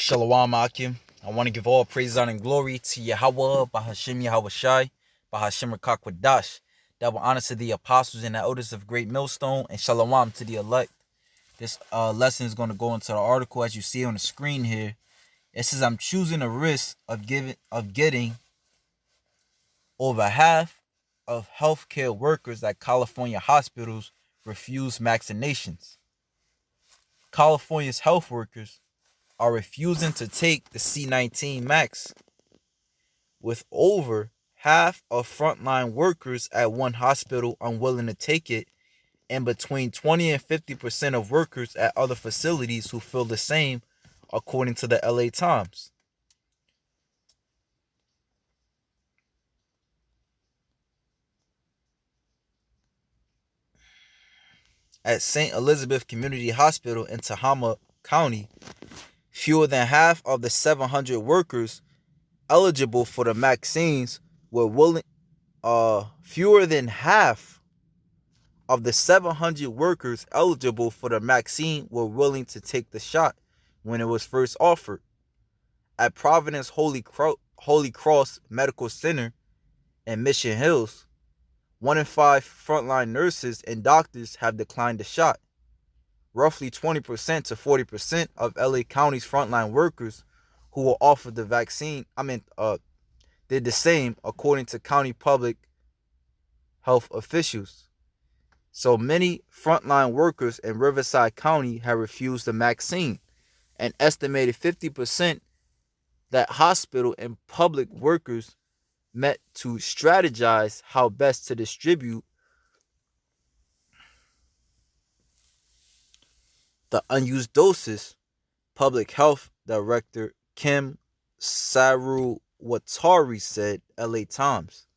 Shalom Akim. I want to give all praise, honor, and glory to Yahweh, Bahashim Yahweh Shai, Bahashim Rakakwadash. Double honor to the apostles and the elders of Great Millstone, and Shalom to the elect. This lesson is going to go into the article as you see on the screen here. It says, I'm choosing a risk of getting over half of healthcare workers at California hospitals refuse vaccinations. California's health workers are refusing to take the C-19 Max, with over half of frontline workers at one hospital unwilling to take it, and between 20 and 50% of workers at other facilities who feel the same, according to the LA Times. At St. Elizabeth Community Hospital in Tehama County, fewer than half of the 700 workers eligible for the vaccines were willing. Fewer than half of the 700 workers eligible for the vaccine were willing to take the shot when it was first offered. At Providence Holy Cross Medical Center in Mission Hills, 1 in 5 frontline nurses and doctors have declined the shot. Roughly 20% to 40% of LA County's frontline workers who were offered the vaccine, did the same, according to county public health officials. So many frontline workers in Riverside County have refused the vaccine. An estimated 50% that hospital and public workers met to strategize how best to distribute the unused doses, Public Health Director Kim Sarwatari said, LA Times.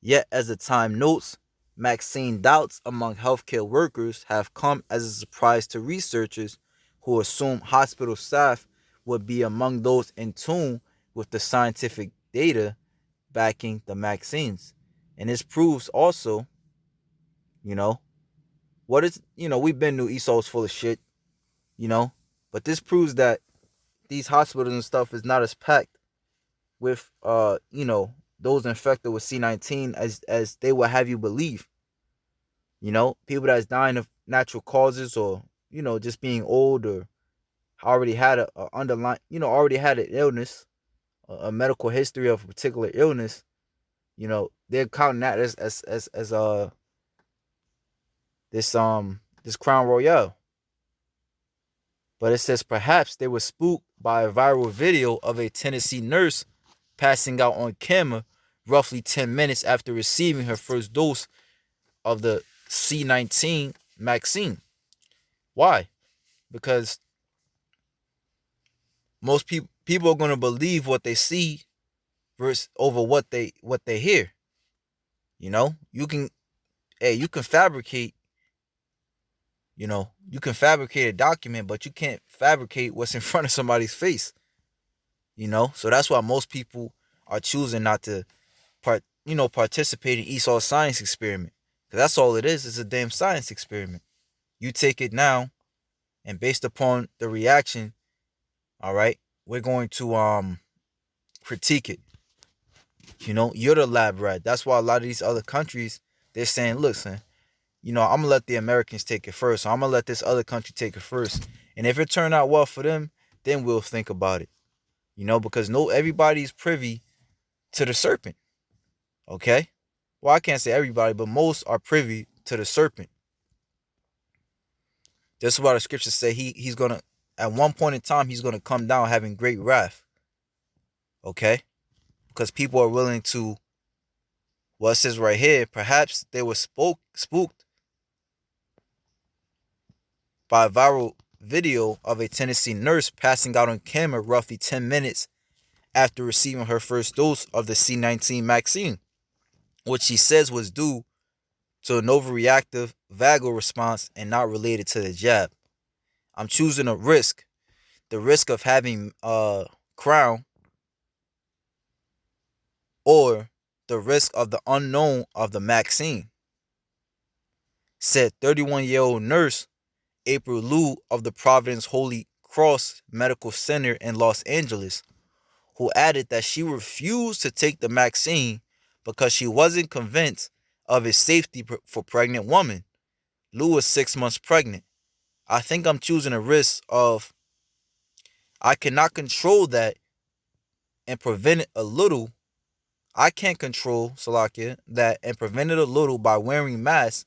Yet, as the Time notes, vaccine doubts among healthcare workers have come as a surprise to researchers who assumed hospital staff would be among those in tune with the scientific data backing the vaccines. And this proves also, we've been to Esau's full of shit, but this proves that these hospitals and stuff is not as packed with, those infected with C-19 as they will have you believe. People that's dying of natural causes, or, just being old, or already had a underlying, already had an illness, a medical history of a particular illness. They're counting that as this Crown Royale. But it says perhaps they were spooked by a viral video of a Tennessee nurse passing out on camera roughly 10 minutes after receiving her first dose of the C-19 vaccine. Why? Because most people are going to believe what they see versus over what they hear. You can fabricate, you can fabricate a document, but you can't fabricate what's in front of somebody's face. So that's why most people are choosing not to participate in Esau's science experiment. Because that's all it is. It's a damn science experiment. You take it now, and based upon the reaction, all right, we're going to critique it. You're the lab rat. That's why a lot of these other countries, they're saying, listen, I'm going to let the Americans take it first. So I'm going to let this other country take it first. And if it turned out well for them, then we'll think about it. Because everybody's privy to the serpent. Okay? Well, I can't say everybody, but most are privy to the serpent. That's why the scriptures say he's going to, at one point in time, he's going to come down having great wrath. Okay? Because people are willing to, well, it says right here, perhaps they were spooked by a viral video of a Tennessee nurse passing out on camera roughly 10 minutes after receiving her first dose of the C-19 vaccine, which she says was due to an overreactive vagal response and not related to the jab. I'm choosing a risk, the risk of having crown, or the risk of the unknown of the vaccine, said 31-year-old nurse April Liu of the Providence Holy Cross Medical Center in Los Angeles, who added that she refused to take the vaccine because she wasn't convinced of its safety for pregnant women. Lou was 6 months pregnant. I think I'm choosing a risk of I cannot control that and prevent it a little. I can't control, Salakia, that and prevent it a little by wearing masks.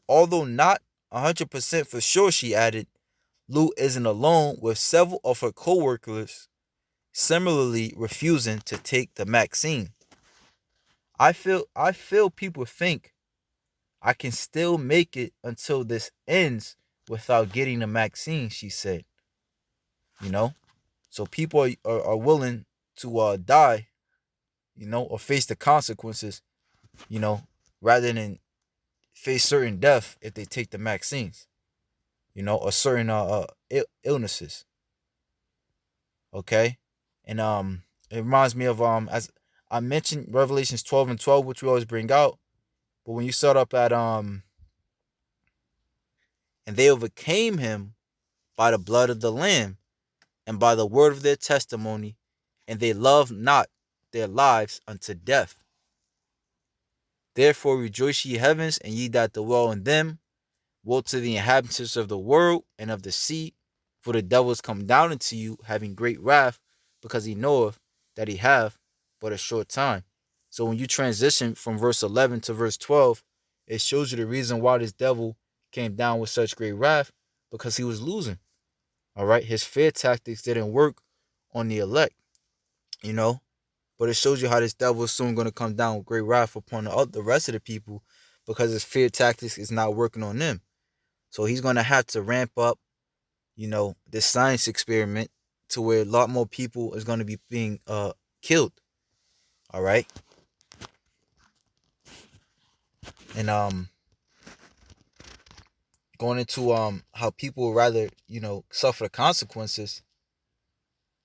Although not 100% for sure, she added, Lou isn't alone, with several of her co-workers similarly refusing to take the vaccine. I feel people think I can still make it until this ends without getting the vaccine, she said. You know? So people are willing to die, or face the consequences, you know, rather than face certain death if they take the vaccines, or certain illnesses. Okay? And it reminds me of as I mentioned Revelations 12:12, which we always bring out. But when you start up at and they overcame him by the blood of the Lamb and by the word of their testimony, and they loved not their lives unto death. Therefore rejoice ye heavens, and ye that dwell in them. Woe to the inhabitants of the world and of the sea, for the devil is come down into you, having great wrath, because he knoweth that he have but a short time. So when you transition from verse 11 to verse 12, it shows you the reason why this devil came down with such great wrath, because he was losing. All right, his fear tactics didn't work on the elect, you know. But it shows you how this devil is soon going to come down with great wrath upon the rest of the people, because his fear tactics is not working on them. So he's going to have to ramp up, this science experiment to where a lot more people is going to be being killed. All right. And going into how people would rather, suffer the consequences.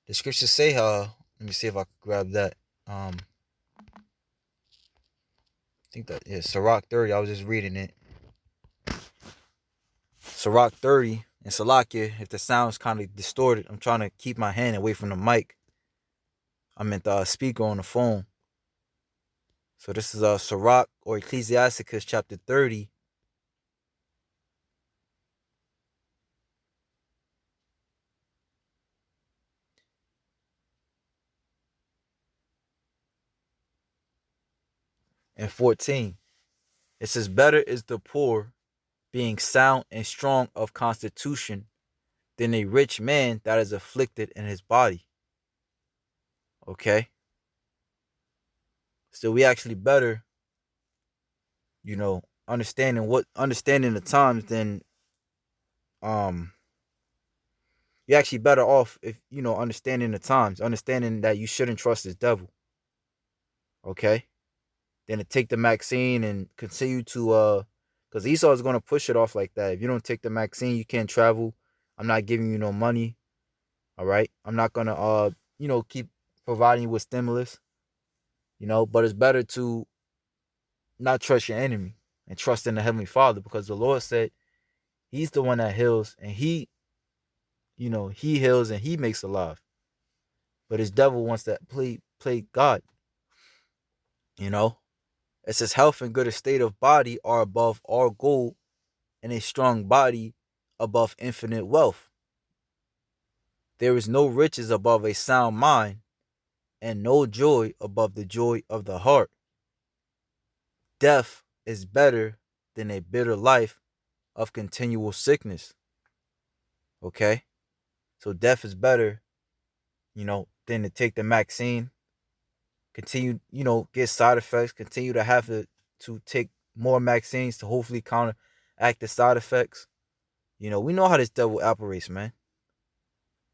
The scriptures say let me see if I can grab that. I think that is Sirach 30. I was just reading it. Sirach 30 and Salakia, if the sound's kind of distorted, I'm trying to keep my hand away from the mic. I meant the speaker on the phone. So this is Sirach or Ecclesiasticus chapter 30. And 14. It says, better is the poor being sound and strong of constitution than a rich man that is afflicted in his body. Okay. So we actually better, understanding the times than you're actually better off if understanding the times, understanding that you shouldn't trust this devil. Okay. Than to take the vaccine and continue to because Esau is going to push it off like that. If you don't take the vaccine, you can't travel. I'm not giving you no money. All right. I'm not gonna keep providing you with stimulus. But it's better to not trust your enemy and trust in the Heavenly Father, because the Lord said He's the one that heals, and He heals and He makes alive. But his devil wants to play God. It says health and good estate of body are above all gold, and a strong body above infinite wealth. There is no riches above a sound mind, and no joy above the joy of the heart. Death is better than a bitter life of continual sickness. Okay? So death is better, than to take the vaccine, continue, get side effects, continue to have to take more vaccines to hopefully counteract the side effects. We know how this devil operates, man.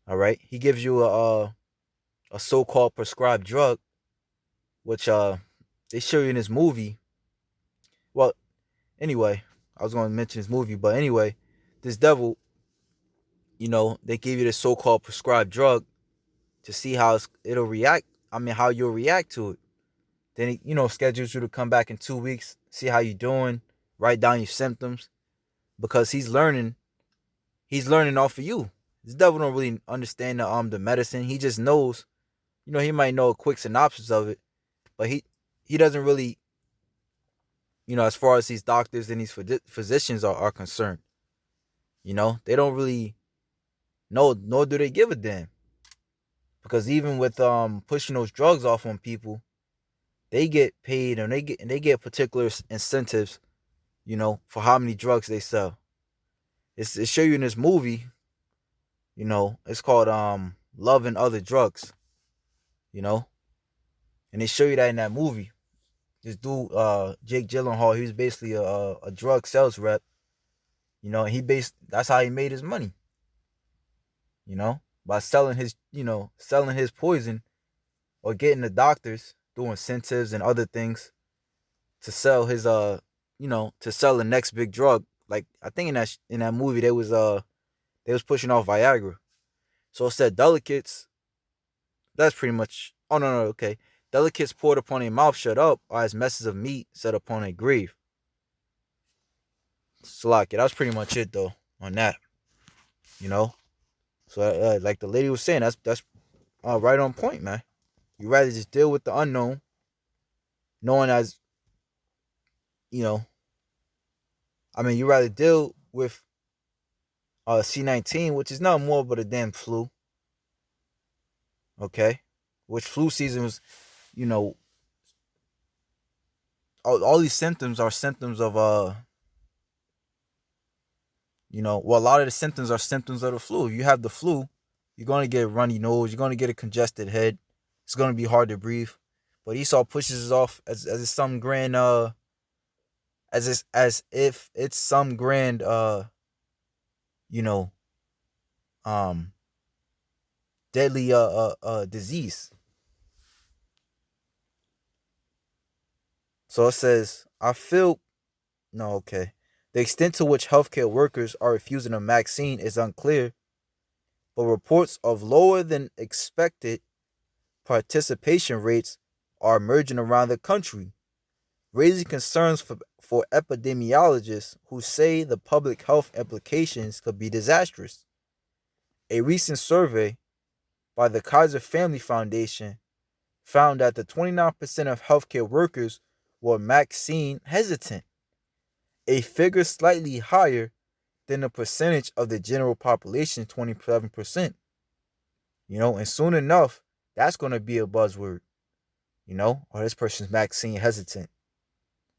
All right? He gives you a so-called prescribed drug, which they show you in this movie. Well, anyway, I was going to mention this movie, but anyway, this devil, they give you this so-called prescribed drug to see how it'll react. I mean, how you'll react to it. Then he, schedules you to come back in 2 weeks, see how you're doing, write down your symptoms, because he's learning off of you. This devil don't really understand the medicine. He just knows, he might know a quick synopsis of it, but he doesn't really, as far as these doctors and these physicians are concerned, they don't really know, nor do they give a damn. Because even with pushing those drugs off on people, they get paid and they get particular incentives, for how many drugs they sell. It show you in this movie, it's called Love and Other Drugs, you know, and they show you that in that movie. This dude, Jake Gyllenhaal, he was basically a drug sales rep, and that's how he made his money, by selling his poison or getting the doctors doing incentives and other things to sell his to sell the next big drug. Like I think in that movie they was pushing off Viagra. So it said delicates. That's pretty much. Oh no, okay. Delicates poured upon a mouth shut up, or as messes of meat set upon a grave. Slack it. That's pretty much it though on that. You know. So like the lady was saying, that's right on point, man. You rather just deal with the unknown, knowing as you know. I mean, you rather deal with C-19, which is not more but a damn flu. Okay, which flu season was, you know, all these symptoms are symptoms of well, a lot of the symptoms are symptoms of the flu. If you have the flu, you're gonna get a runny nose, you're gonna get a congested head, it's gonna be hard to breathe. But Esau pushes it off as it's some grand as if it's some grand you know um deadly disease. So it says, I feel no, okay. The extent to which healthcare workers are refusing a vaccine is unclear, but reports of lower than expected participation rates are emerging around the country, raising concerns for epidemiologists who say the public health implications could be disastrous. A recent survey by the Kaiser Family Foundation found that the 29% of healthcare workers were vaccine hesitant, a figure slightly higher than the percentage of the general population, 27%. And soon enough, that's going to be a buzzword, or this person's vaccine hesitant,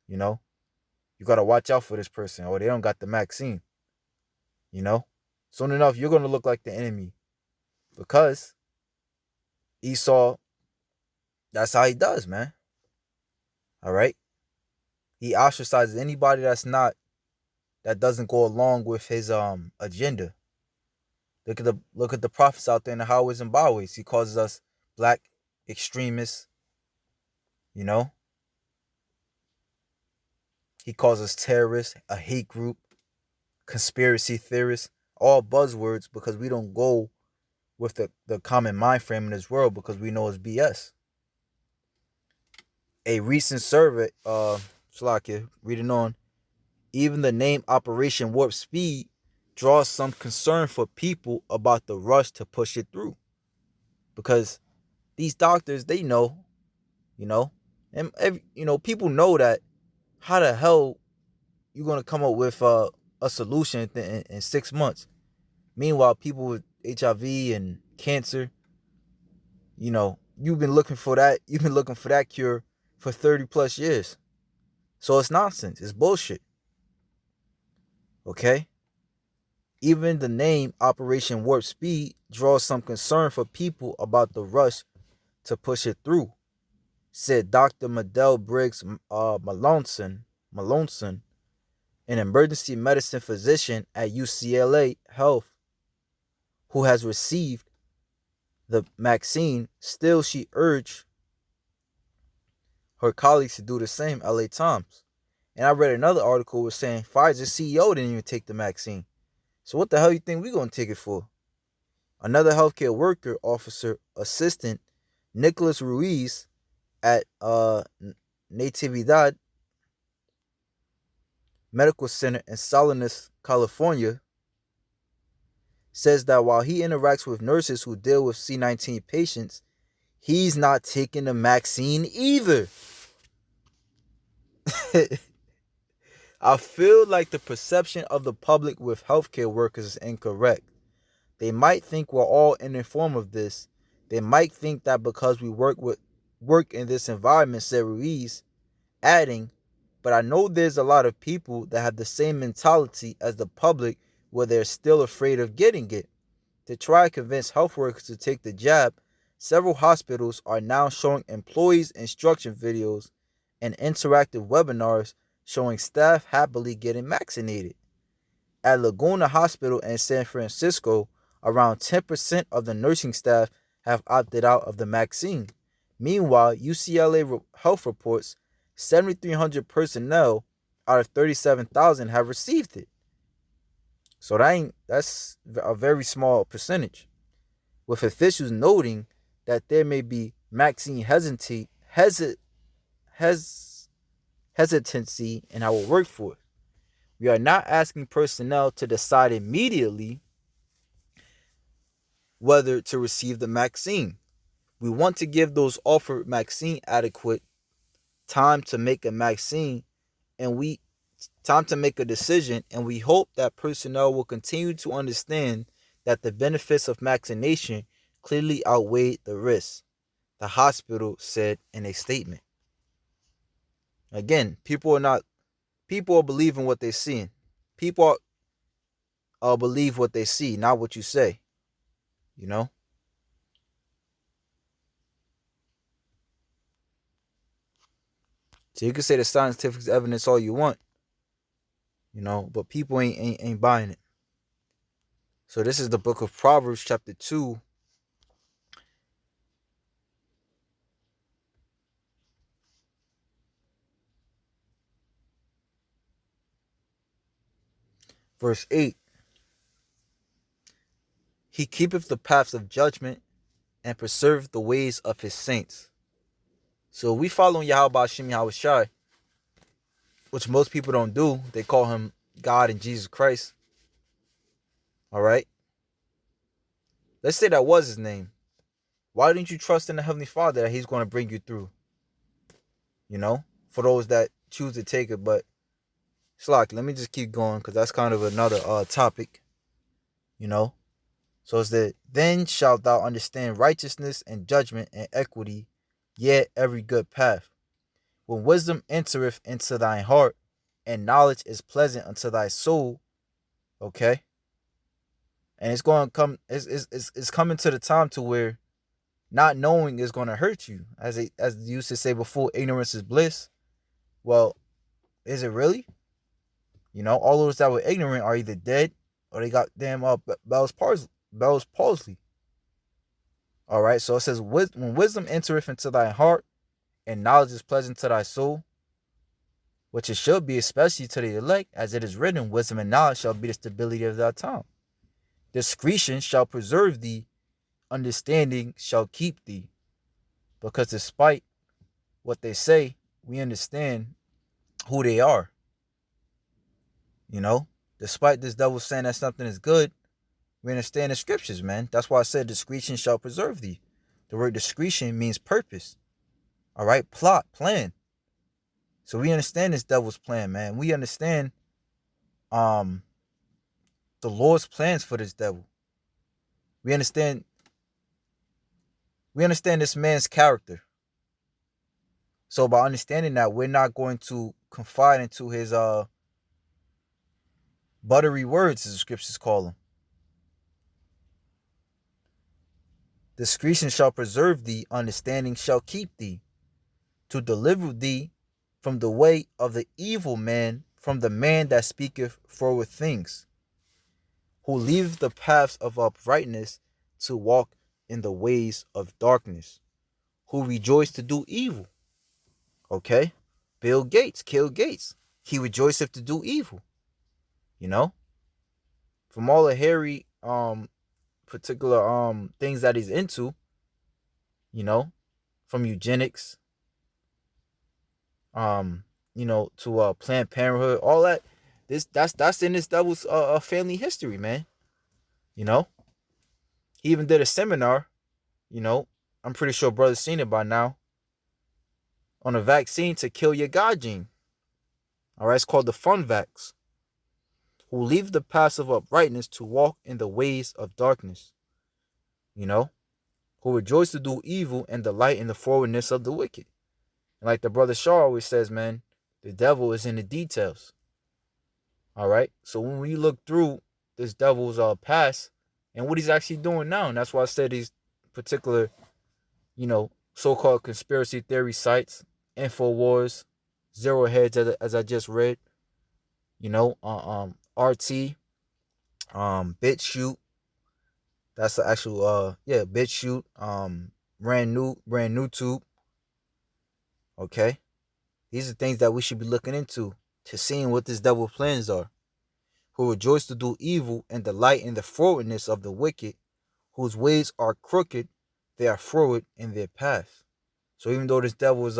you know. You got to watch out for this person, or they don't got the vaccine, you know. Soon enough, you're going to look like the enemy because Esau, that's how he does, man. All right. He ostracizes anybody that doesn't go along with his agenda. Look at the prophets out there in the highways and byways. He calls us black extremists, you know. He calls us terrorists, a hate group, conspiracy theorists, all buzzwords because we don't go with the common mind frame in this world because we know it's BS. A recent survey, Shalakia, reading on, even the name Operation Warp Speed draws some concern for people about the rush to push it through. Because these doctors, they know, and people know that how the hell you gonna come up with a solution in 6 months? Meanwhile, people with HIV and cancer, you've been looking for that. You've been looking for that cure for 30 plus years. So it's nonsense. It's bullshit. Okay? Even the name Operation Warp Speed draws some concern for people about the rush to push it through, said Dr. Medell Briggs Malonson, an emergency medicine physician at UCLA Health, who has received the vaccine. Still, she urged her colleagues to do the same, LA Times. And I read another article was saying Pfizer's CEO didn't even take the vaccine. So what the hell you think we're going to take it for? Another healthcare worker, officer assistant Nicholas Ruiz at Natividad Medical Center in Salinas, California, says that while he interacts with nurses who deal with C-19 patients, he's not taking the vaccine either. I feel like the perception of the public with healthcare workers is incorrect. They might think we're all uninformed of this. They might think that because we work in this environment, said Ruiz, adding, but I know there's a lot of people that have the same mentality as the public where they're still afraid of getting it. To try to convince health workers to take the jab, several hospitals are now showing employees instruction videos and interactive webinars showing staff happily getting vaccinated. At Laguna Hospital in San Francisco, around 10% of the nursing staff have opted out of the vaccine. Meanwhile, UCLA Health reports 7,300 personnel out of 37,000 have received it. So that's a very small percentage, with officials noting that there may be vaccine hesitancy in our workforce. We are not asking personnel to decide immediately whether to receive the vaccine. We want to give those offered vaccine adequate time to make a vaccine and we time to make a decision, and we hope that personnel will continue to understand that the benefits of vaccination clearly outweigh the risks, the hospital said in a statement. Again, people are believing what they're seeing. People believe what they see, not what you say. You know? So you can say the scientific evidence all you want, but people ain't buying it. So this is the book of Proverbs, chapter 2, verse 8. He keepeth the paths of judgment and preserveth the ways of his saints. So we following Yahweh Shem Yahweh Shai, which most people don't do. They call him God and Jesus Christ. All right. Let's say that was his name. Why didn't you trust in the Heavenly Father that he's going to bring you through? For those that choose to take it. But Slock, let me just keep going because that's kind of another topic. So it's that then shalt thou understand righteousness and judgment and equity, yet every good path. When wisdom entereth into thine heart, and knowledge is pleasant unto thy soul, okay? And it's going to come, it's coming to the time to where not knowing is going to hurt you. As they used to say before, ignorance is bliss. Well, is it really? All those that were ignorant are either dead or they got damn Bell's palsy. All right, so it says, when wisdom entereth into thy heart, and knowledge is pleasant to thy soul, which it should be, especially to the elect, as it is written, wisdom and knowledge shall be the stability of thy tongue. Discretion shall preserve thee, understanding shall keep thee. Because despite what they say, we understand who they are. Despite this devil saying that something is good, we understand the scriptures, man. That's why I said discretion shall preserve thee. The word discretion means purpose. All right, plot, plan. So we understand this devil's plan, man. We understand the Lord's plans for this devil. We understand this man's character. So by understanding that, we're not going to confide into his buttery words, as the scriptures call them. Discretion shall preserve thee, understanding shall keep thee, to deliver thee from the way of the evil man, from the man that speaketh forward things, who leaveth the paths of uprightness to walk in the ways of darkness, who rejoice to do evil. Okay? Bill Gates, kill Gates. He rejoiceth to do evil. From all the hairy particular things that he's into, from eugenics, to Planned Parenthood, all that. That's in this devil's family history, man. You know, he even did a seminar. You know, I'm pretty sure brother's seen it by now, on a vaccine to kill your God gene. All right, it's called the Fun Vax. Who leave the paths of uprightness to walk in the ways of darkness. You know, who rejoice to do evil and delight in the forwardness of the wicked. And like the brother Shaw always says, man, the devil is in the details. All right. So when we look through this devil's past and what he's actually doing now, and that's why I said these particular, so-called conspiracy theory sites, InfoWars, Zero Heads, as I just read, RT, BitChute. That's the actual, BitChute, brand new tube. Okay, these are things that we should be looking into to seeing what this devil's plans are. Who rejoice to do evil and delight in the forwardness of the wicked, whose ways are crooked, they are forward in their path. So even though this devil is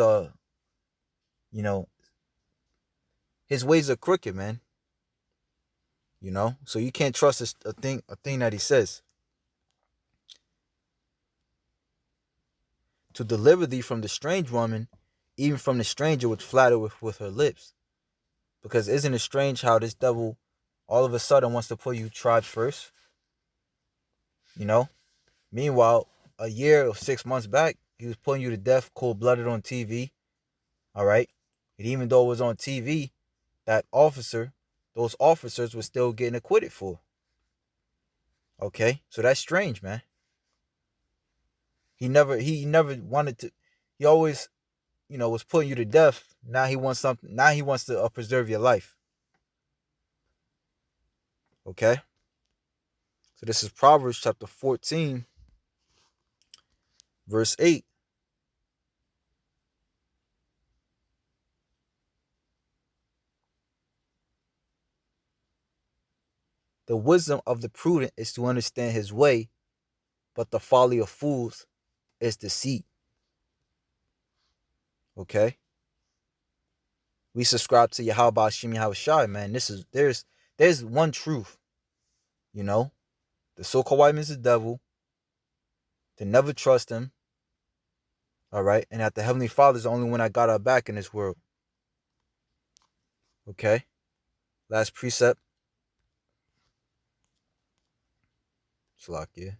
his ways are crooked, man. So you can't trust a thing that he says. To deliver thee from the strange woman, even from the stranger which flatter with her lips. Because isn't it strange how this devil all of a sudden wants to put you tribes first? Meanwhile, a year or 6 months back, he was putting you to death cold-blooded on TV. All right? And even though it was on TV, those officers were still getting acquitted for. Okay? So that's strange, man. He never wanted to, he always, was putting you to death. Now he wants something, now he wants to preserve your life. Okay? So this is Proverbs chapter 14, verse 8. The wisdom of the prudent is to understand his way, but the folly of fools is deceit. Okay? We subscribe to Yahweh Hashem Yahweh Shai, man. There's one truth. The so-called white man's the devil. To never trust him. All right? And that the Heavenly Father is the only one that got our back in this world. Okay? Last precept. Slakia.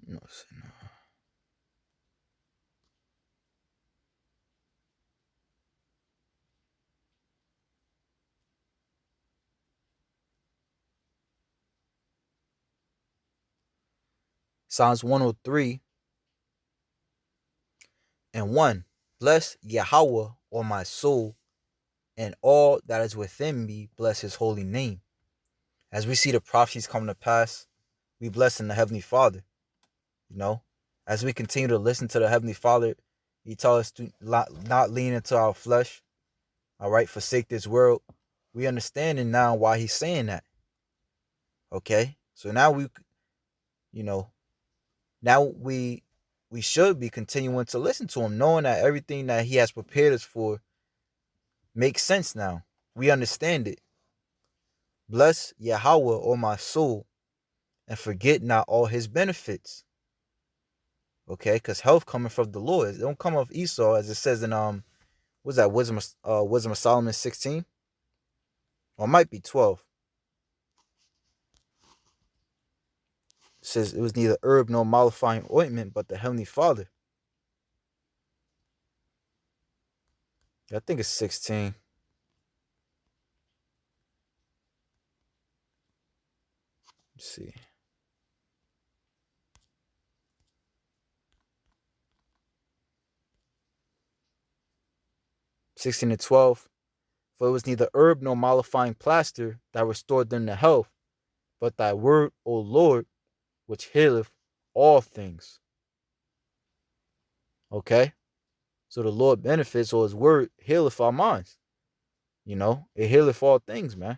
No. Psalms 103 and 1. Bless Yahweh, O my soul, and all that is within me, bless his holy name. As we see the prophecies come to pass, we bless in the Heavenly Father. As we continue to listen to the Heavenly Father, he tells us to not lean into our flesh. All right, forsake this world. We understanding now why he's saying that. Okay, so now we should be continuing to listen to him, knowing that everything that he has prepared us for makes sense now. We understand it. Bless Yahweh, O my soul, and forget not all his benefits. Okay, because health coming from the Lord. It don't come off Esau, as it says in what's that, Wisdom of Solomon 16? Or it might be 12. It says it was neither herb nor mollifying ointment, but the Heavenly Father. I think it's 16. Let's see. (16 to 12). For it was neither herb nor mollifying plaster that restored them to health, but thy word, O Lord, which healeth all things. Okay? So the Lord benefits, or his word healeth our minds. It healeth all things, man.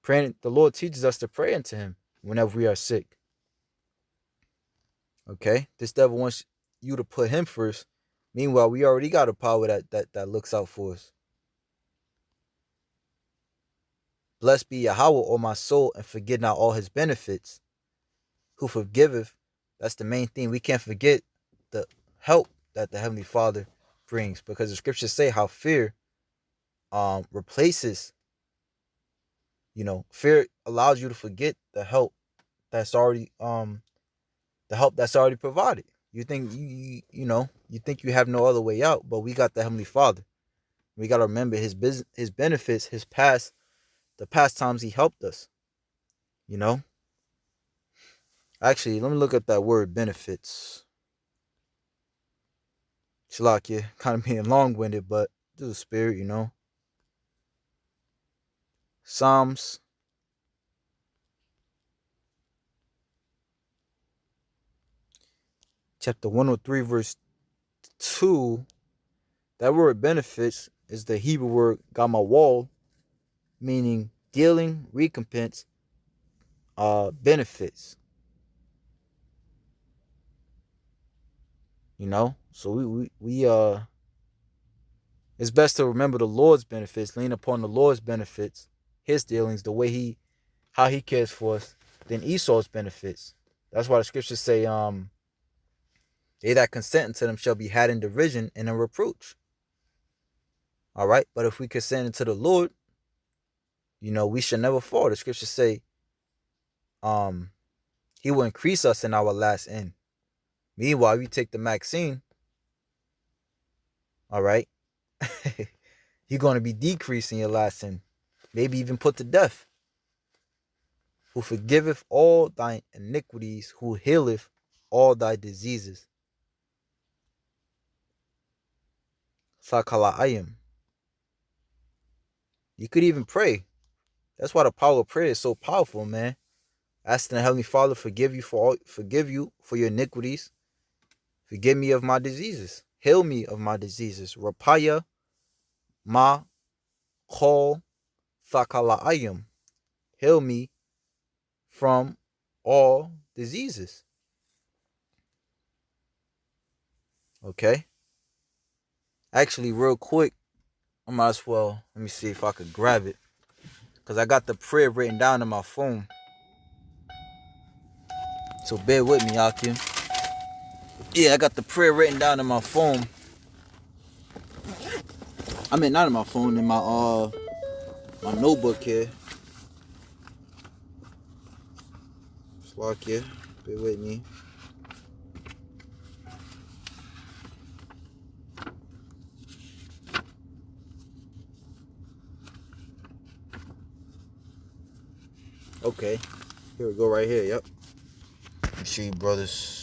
Praying, the Lord teaches us to pray unto him. whenever we are sick. Okay? This devil wants you to put him first. Meanwhile, we already got a power that looks out for us. Blessed be Yahweh, O my soul, and forget not all his benefits. Who forgiveth? That's the main thing. We can't forget the help that the Heavenly Father brings, because the scriptures say how fear replaces, fear allows you to forget the help that's already provided. You think you think you have no other way out, but we got the Heavenly Father. We got to remember his benefits, the past times he helped us. Actually, let me look at that word benefits. Shalakia, kind of being long-winded, but this is spirit, Psalms chapter 103, verse 2. That word benefits is the Hebrew word gamawal, meaning dealing, recompense, benefits. So we it's best to remember the Lord's benefits, lean upon the Lord's benefits, his dealings, the way how he cares for us, than Esau's benefits. That's why the scriptures say, they that consent unto them shall be had in derision and in reproach. All right. But if we consent unto the Lord, we shall never fall. The scriptures say, he will increase us in our last end. Meanwhile, we take the Maxine, all right, you're going to be decreasing your last end, maybe even put to death. Who forgiveth all thy iniquities, who healeth all thy diseases. Thakalayim. You could even pray. That's why the power of prayer is so powerful, man. Asking the Heavenly Father forgive you for your iniquities. Forgive me of my diseases. Heal me of my diseases. Rapaya ma kol thakalayim. Heal me from all diseases. Okay? Actually, real quick, I might as well, let me see if I could grab it, because I got the prayer written down on my phone. So bear with me, Akim. Yeah, I got the prayer written down on my phone. I mean, not on my phone, in my notebook here. Slack here. Bear with me. Okay. Here we go, right here. Yep. Let me show you, brothers.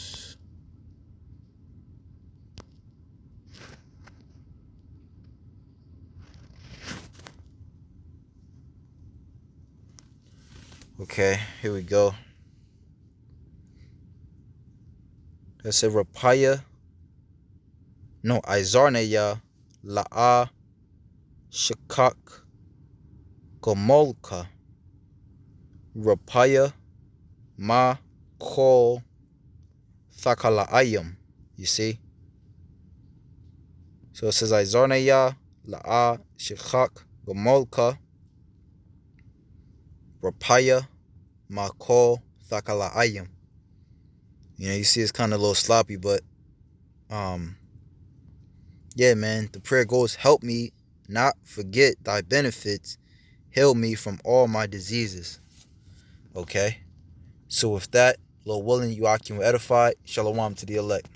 Okay, here we go. It said Rapaya. No, Izarneya La'a Shakak Gomolka. Rapaya Ma Kol Thakalaayam. You see? So it says Izarneya La'a Shakak Gomolka. Rapaya Ma Kol Thakalaayam. You see it's kind of a little sloppy, but yeah, man, the prayer goes, help me not forget thy benefits, heal me from all my diseases. Okay? So with that, Lord willing, you are edified. Shalom to the elect.